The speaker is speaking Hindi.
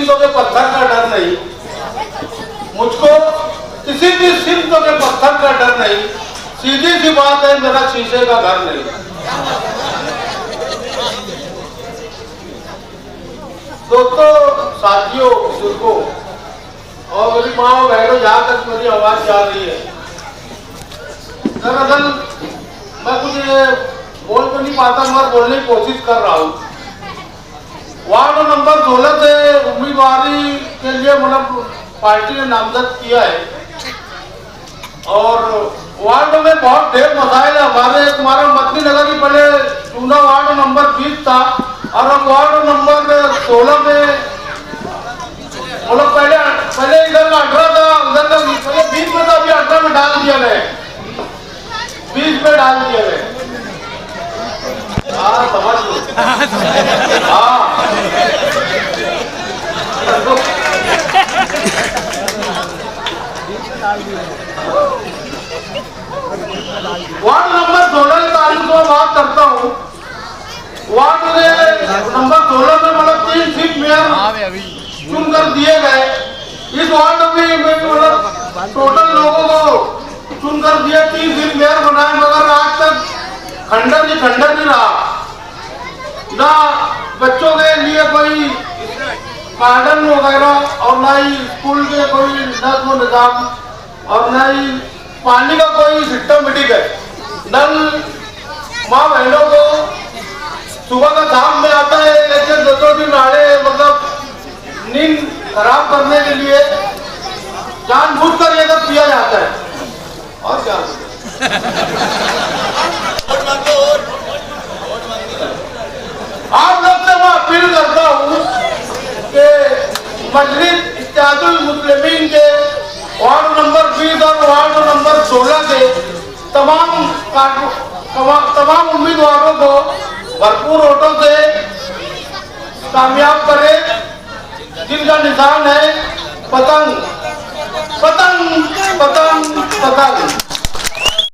ईंटों के पत्थर का डर नहीं, मुझको किसी भी ईंटों के पत्थर का डर नहीं, सीधी सी बात है मेरा शीशे का घर नहीं। दोस्तों, साथियों, बुजुर्गों और मेरी माँ और बहनों, जहां तक मेरी आवाज जा रही है, दरअसल मैं कुछ बोल तो नहीं पाता मगर बोलने की कोशिश कर रहा हूँ। वार्ड नंबर 16 से उम्मीदवारी के लिए मतलब पार्टी ने नामजद किया है और वार्ड में बहुत ढेर मसाइल है। हमारा मदनी नगर की पहले चुना वार्ड नंबर 20 था और अब वार्ड नंबर 16 में मतलब पहले इधर का 18 था, उधर का 20 में था, अभी 18 में डाल दिया गया, 20 में डाल दिया गया। हाँ, समझ लो। हाँ, वार्ड नंबर 16 की तारीख को बात करता हूँ। वार्ड नंबर 16 में मतलब 3 सीट मेयर चुनकर दिए गए। इस वार्ड में मतलब टोटल लोगों को चुनकर दिए 3 सीट मेयर बनाए, मगर आज तक खंडर नहीं रहा। ना बच्चों के लिए कोई गार्डन वगैरह और ना ही स्कूल के कोई नज़्म निज़ाम और ना ही पानी का कोई सिस्टमेटिक है। नल माँ बहनों को सुबह का शाम में आता है, लेकिन 2 दिन नाड़े मतलब नींद खराब करने के लिए जानबूझकर ये सब किया जाता है। और क्या आप लोग से मैं अपील करता हूँ कि मजलिस इत्तेहादुल मुस्लिमीन के वार्ड नंबर 20 और वार्ड नंबर 16 के तमाम उम्मीदवारों को भरपूर वोटों से कामयाब करें, जिनका निशान है पतंग पतंग पतंग पतंग।